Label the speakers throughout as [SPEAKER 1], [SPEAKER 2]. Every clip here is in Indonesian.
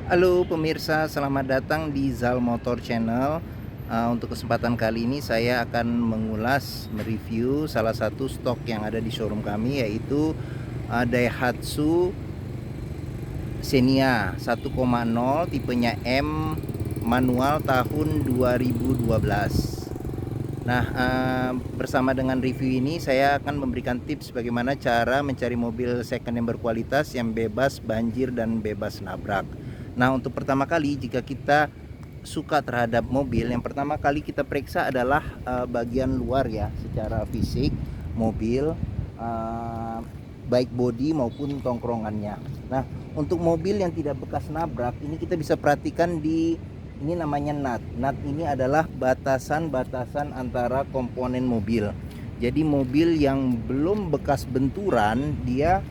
[SPEAKER 1] Halo pemirsa, selamat datang di Zal Motor Channel. Untuk kesempatan kali ini saya akan mengulas, mereview salah satu stok yang ada di showroom kami, yaitu Daihatsu Xenia 1.0 tipenya M, manual tahun 2012. Nah, bersama dengan review ini saya akan memberikan tips bagaimana cara mencari mobil second yang berkualitas, yang bebas banjir dan bebas nabrak. Nah, untuk pertama kali jika kita suka terhadap mobil, yang pertama kali kita periksa adalah bagian luar ya, secara fisik mobil, baik bodi maupun tongkrongannya. Nah, untuk mobil yang tidak bekas nabrak, ini kita bisa perhatikan ini namanya nut. Nut ini adalah batasan-batasan antara komponen mobil. Jadi mobil yang belum bekas benturan, dia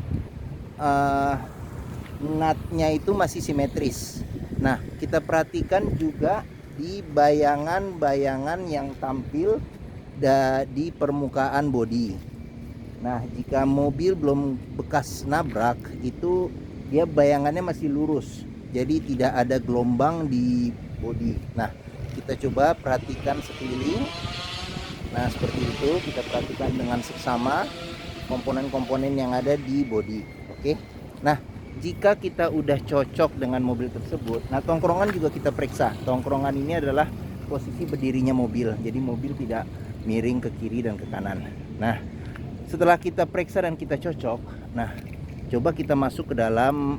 [SPEAKER 1] nutnya itu masih simetris. Nah, kita perhatikan juga di bayangan-bayangan yang tampil di permukaan bodi. Nah, jika mobil belum bekas nabrak, itu dia bayangannya masih lurus, jadi tidak ada gelombang di bodi. Nah, kita coba perhatikan sekeliling. Nah, seperti itu, kita perhatikan dengan seksama komponen-komponen yang ada di bodi. Oke. Nah, jika kita udah cocok dengan mobil tersebut, nah tongkrongan juga kita periksa. Tongkrongan ini adalah posisi berdirinya mobil, jadi mobil tidak miring ke kiri dan ke kanan. Nah, setelah kita periksa dan kita cocok, nah coba kita masuk ke dalam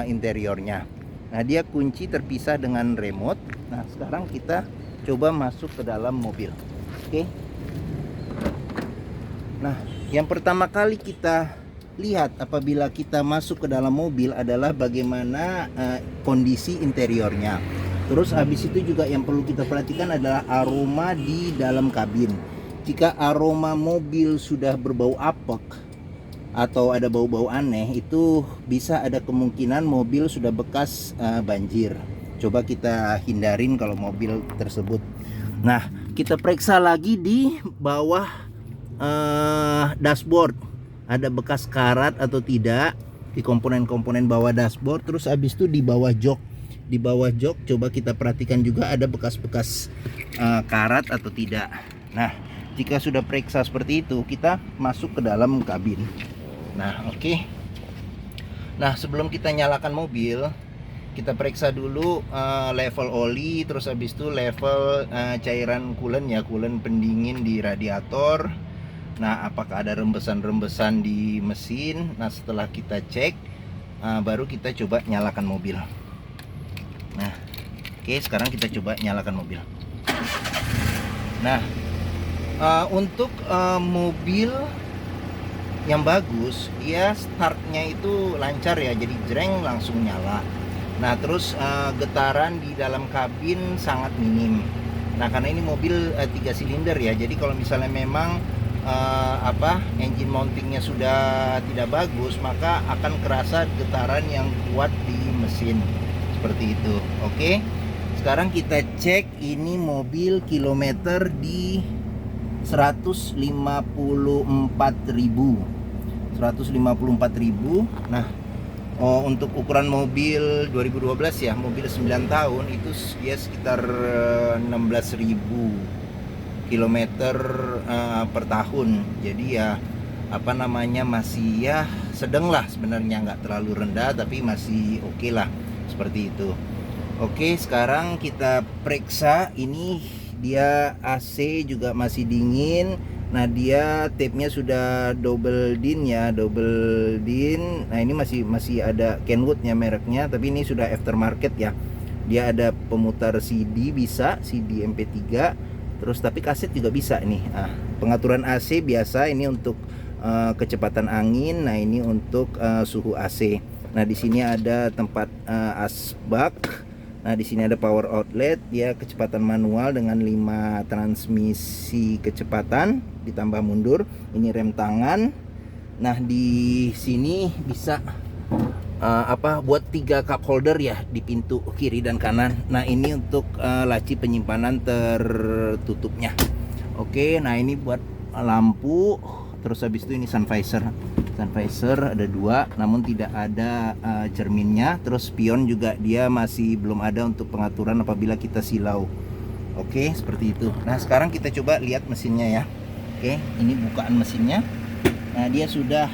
[SPEAKER 1] interiornya. Nah, dia kunci terpisah dengan remote. Nah, sekarang kita coba masuk ke dalam mobil. Oke. Nah, yang pertama kali kita lihat apabila kita masuk ke dalam mobil adalah bagaimana kondisi interiornya. Terus habis itu juga yang perlu kita perhatikan adalah aroma di dalam kabin. Jika aroma mobil sudah berbau apek atau ada bau-bau aneh, itu bisa ada kemungkinan mobil sudah bekas banjir. Coba kita hindarin kalau mobil tersebut. Nah, kita periksa lagi di bawah dashboard, ada bekas karat atau tidak di komponen-komponen bawah dashboard. Terus habis itu di bawah jok, coba kita perhatikan juga ada bekas-bekas karat atau tidak. Nah, jika sudah periksa seperti itu, kita masuk ke dalam kabin. Nah, oke. Nah, sebelum kita nyalakan mobil, kita periksa dulu level oli, terus habis itu level cairan coolant ya, coolant pendingin di radiator. Nah, apakah ada rembesan-rembesan di mesin? Nah, setelah kita cek, baru kita coba nyalakan mobil. Nah, oke, sekarang kita coba nyalakan mobil. Nah, untuk mobil yang bagus, dia startnya itu lancar ya, jadi jreng langsung nyala. Nah, terus getaran di dalam kabin sangat minim. Nah, karena ini mobil 3 silinder ya, jadi kalau misalnya memang engine mountingnya sudah tidak bagus, maka akan kerasa getaran yang kuat di mesin seperti itu. Oke, sekarang kita cek ini mobil kilometer di 154.000. Nah, untuk ukuran mobil 2012 ya, mobil 9 tahun itu dia sekitar 16.000 kilometer per tahun. Jadi ya masih ya sedang lah sebenarnya, nggak terlalu rendah tapi masih oke lah, seperti itu. Oke, sekarang kita periksa ini, dia AC juga masih dingin. Nah, dia tape-nya sudah double din ya, double din. Nah, ini masih ada Kenwood-nya mereknya, tapi ini sudah aftermarket ya. Dia ada pemutar CD, bisa CD MP3. Terus tapi kaset juga bisa nih. Pengaturan AC biasa ini untuk kecepatan angin. Nah, ini untuk suhu AC. Nah, di sini ada tempat asbak. Nah, di sini ada power outlet, dia kecepatan manual dengan 5 transmisi kecepatan ditambah mundur. Ini rem tangan. Nah, di sini bisa buat 3 cup holder ya di pintu kiri dan kanan. Nah, ini untuk laci penyimpanan tertutupnya. Oke, nah ini buat lampu. Terus habis itu ini sun visor ada 2, namun tidak ada cerminnya. Terus spion juga dia masih belum ada untuk pengaturan apabila kita silau. Oke, seperti itu. Nah, sekarang kita coba lihat mesinnya ya. Oke, ini bukaan mesinnya. Nah, dia sudah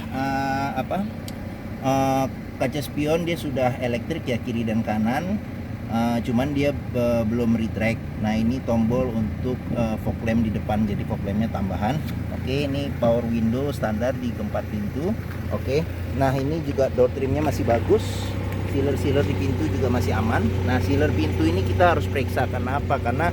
[SPEAKER 1] kaca spion dia sudah elektrik ya, kiri dan kanan. Cuman dia belum retract. Nah, ini tombol untuk fog lamp di depan, jadi fog lampnya tambahan. Oke, ini power window standar di keempat pintu. Oke, nah ini juga door trimnya masih bagus. Sealer di pintu juga masih aman. Nah, sealer pintu ini kita harus periksa. Kenapa? Karena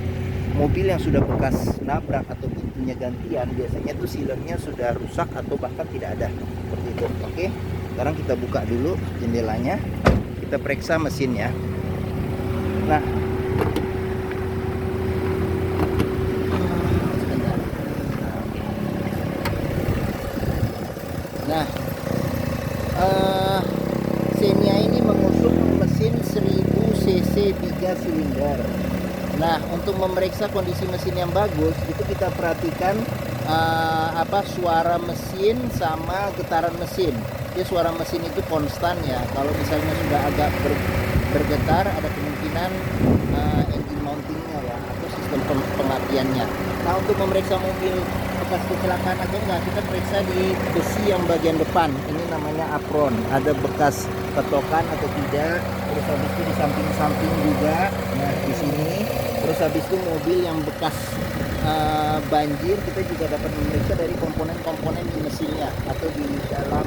[SPEAKER 1] mobil yang sudah bekas nabrak atau pintunya gantian, biasanya tuh sealernya sudah rusak atau bahkan tidak ada, seperti itu. Oke, sekarang kita buka dulu jendelanya, kita periksa mesin ya. Nah, Xenia ini mengusung mesin 1000 cc 3 silinder. Nah, untuk memeriksa kondisi mesin yang bagus itu kita perhatikan suara mesin sama getaran mesin. Jadi suara mesin itu konstan ya. Kalau misalnya sudah agak bergetar, ada kemungkinan engine mountingnya ya, atau sistem pematiannya. Nah, untuk memeriksa mobil bekas kecelakaan atau enggak, kita periksa di besi yang bagian depan. Ini namanya apron. Ada bekas ketokan atau tidak. Terus habis itu di samping-samping juga. Nah, di sini. Terus habis itu mobil yang bekas banjir, kita juga dapat memeriksa dari komponen-komponen di mesinnya atau di dalam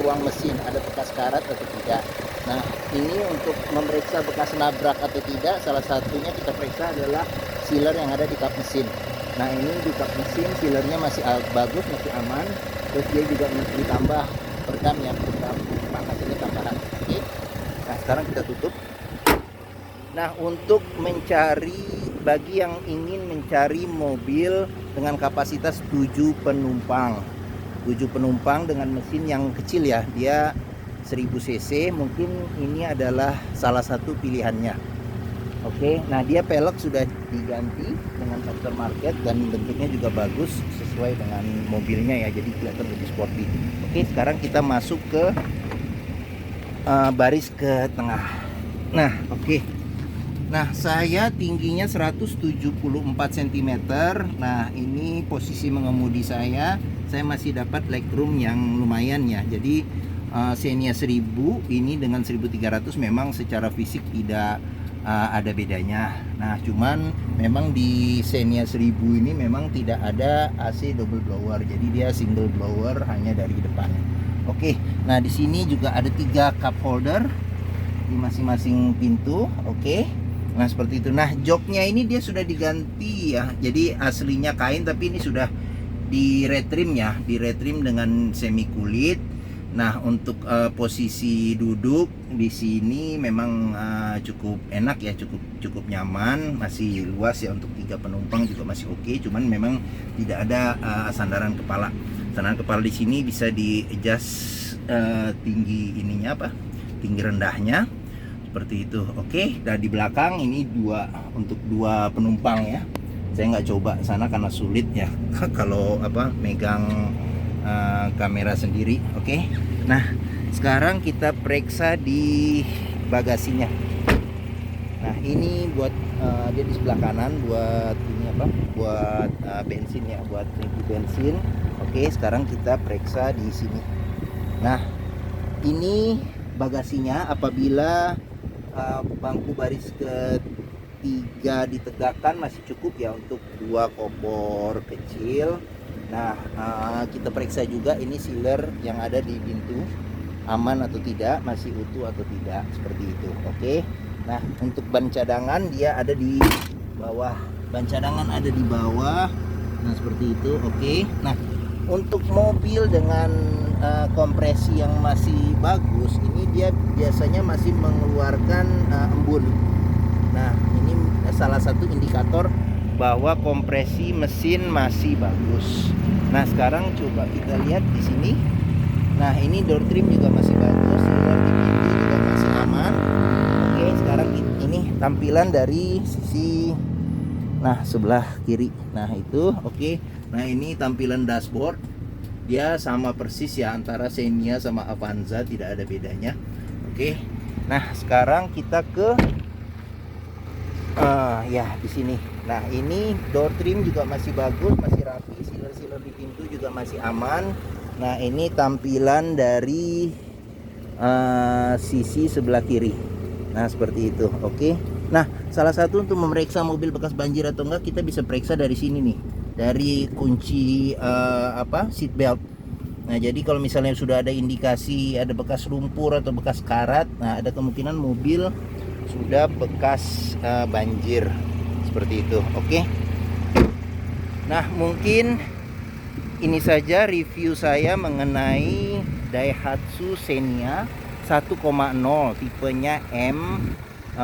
[SPEAKER 1] ruang mesin, ada bekas karat atau tidak. Nah, ini untuk memeriksa bekas nabrak atau tidak, salah satunya kita periksa adalah sealer yang ada di kap mesin. Nah, ini di kap mesin sealernya masih bagus, masih aman. Terus dia juga ditambah peredam ya, peredam panas ini tambahan. Oke. Nah, sekarang kita tutup. Nah, untuk bagi yang ingin mencari mobil dengan kapasitas 7 penumpang dengan mesin yang kecil ya, dia 1000 cc, mungkin ini adalah salah satu pilihannya. Oke, nah dia pelek sudah diganti dengan aftermarket dan bentuknya juga bagus sesuai dengan mobilnya ya, jadi kelihatan lebih sporty. Oke, sekarang kita masuk ke baris ke tengah. Nah, oke. Nah, saya tingginya 174 cm. Nah, ini posisi mengemudi saya masih dapat legroom yang lumayan ya. Jadi Xenia 1000 ini dengan 1300 memang secara fisik tidak ada bedanya. Nah, cuman memang di Xenia 1000 ini memang tidak ada AC double blower. Jadi dia single blower hanya dari depan. Oke. Nah, di sini juga ada 3 cup holder di masing-masing pintu. Oke. Nah, seperti itu. Nah, joknya ini dia sudah diganti ya. Jadi aslinya kain tapi ini sudah di retrim ya, di retrim dengan semi kulit. Nah, untuk posisi duduk di sini memang cukup enak ya, cukup nyaman, masih luas ya, untuk 3 penumpang juga masih oke. Cuman memang tidak ada sandaran kepala. Sandaran kepala di sini bisa di adjust tinggi ininya tinggi rendahnya. Seperti itu. Oke, dan di belakang ini untuk 2 penumpang ya. Saya nggak coba sana karena sulit ya kalau megang kamera sendiri. Oke. Nah, sekarang kita periksa di bagasinya. Nah, ini buat dia di sebelah kanan buat buat bensin ya, buat tangki bensin. Oke, sekarang kita periksa di sini. Nah, ini bagasinya apabila bangku baris ketiga ditegakkan masih cukup ya untuk 2 kompor kecil. Nah, kita periksa juga ini sealer yang ada di pintu aman atau tidak, masih utuh atau tidak, seperti itu. Oke. Nah, untuk ban cadangan dia ada di bawah. Ban cadangan ada di bawah. Nah, seperti itu. Oke. Nah, untuk mobil dengan kompresi yang masih bagus, ini dia biasanya masih mengeluarkan embun. Nah, ini salah satu indikator bahwa kompresi mesin masih bagus. Nah, sekarang coba kita lihat di sini. Nah, ini door trim juga masih bagus, door di pintu juga masih aman. Oke, sekarang ini tampilan dari sisi sebelah kiri. Nah, itu oke. Nah, ini tampilan dashboard. Dia sama persis ya antara Xenia sama Avanza, tidak ada bedanya. Oke. Nah, sekarang kita ke ya di sini. Nah, ini door trim juga masih bagus, masih rapi, sealer-sealer di pintu juga masih aman. Nah, ini tampilan dari sisi sebelah kiri. Nah, seperti itu. Oke. Nah, salah satu untuk memeriksa mobil bekas banjir atau enggak, kita bisa periksa dari sini nih, dari kunci seat belt. Nah, jadi kalau misalnya sudah ada indikasi ada bekas lumpur atau bekas karat, nah ada kemungkinan mobil sudah bekas banjir seperti itu. Oke. Nah, mungkin ini saja review saya mengenai Daihatsu Xenia 1,0 tipenya M,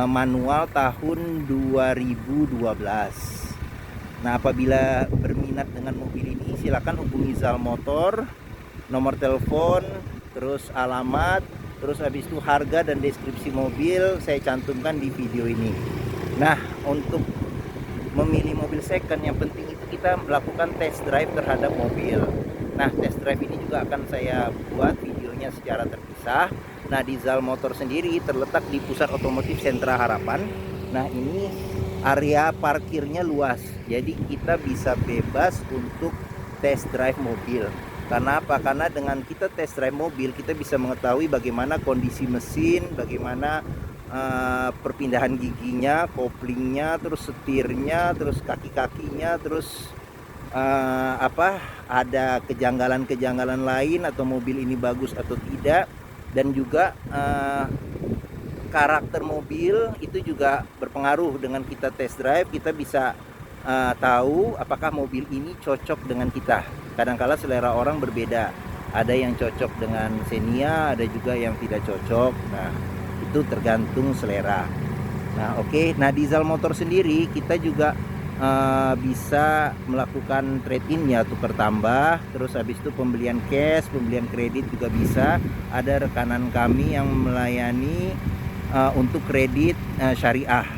[SPEAKER 1] manual tahun 2012. Nah, apabila berminat dengan mobil ini, silakan hubungi Zal Motor, nomor telepon, terus alamat, terus habis itu harga dan deskripsi mobil saya cantumkan di video ini. Nah, untuk memilih mobil second yang penting itu kita melakukan test drive terhadap mobil. Nah, test drive ini juga akan saya buat videonya secara terpisah. Nah, di Zal Motor sendiri terletak di Pusat Otomotif Sentra Harapan. Nah, ini area parkirnya luas, jadi kita bisa bebas untuk test drive mobil. Karena apa? Karena dengan kita test drive mobil, kita bisa mengetahui bagaimana kondisi mesin, bagaimana perpindahan giginya, koplingnya, terus setirnya, terus kaki-kakinya, terus ada kejanggalan-kejanggalan lain atau mobil ini bagus atau tidak. Dan juga karakter mobil itu juga berpengaruh. Dengan kita test drive, kita bisa tahu apakah mobil ini cocok dengan kita. Kadangkala selera orang berbeda, ada yang cocok dengan Xenia, ada juga yang tidak cocok. Nah, itu tergantung selera. Nah, oke. Nah, di Zal Motor sendiri kita juga bisa melakukan trade-in ya, tukar tambah, terus habis itu pembelian cash, pembelian kredit juga bisa. Ada rekanan kami yang melayani untuk kredit syariah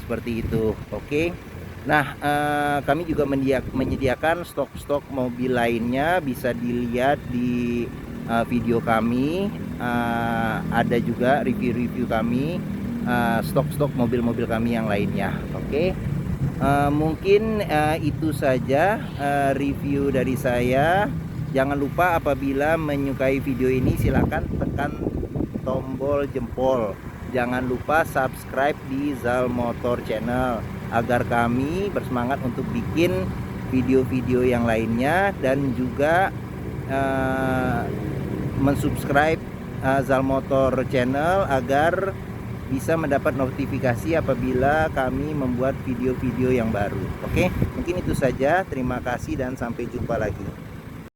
[SPEAKER 1] seperti itu. Oke. Nah, kami juga menyediakan stok-stok mobil lainnya, bisa dilihat di video kami. Ada juga review-review kami, stok-stok mobil-mobil kami yang lainnya. Oke. Mungkin itu saja review dari saya. Jangan lupa apabila menyukai video ini silahkan tekan tombol jempol. Jangan lupa subscribe di Zal Motor Channel agar kami bersemangat untuk bikin video-video yang lainnya, dan juga mensubscribe Zal Motor Channel agar bisa mendapat notifikasi apabila kami membuat video-video yang baru. Oke, mungkin itu saja. Terima kasih dan sampai jumpa lagi.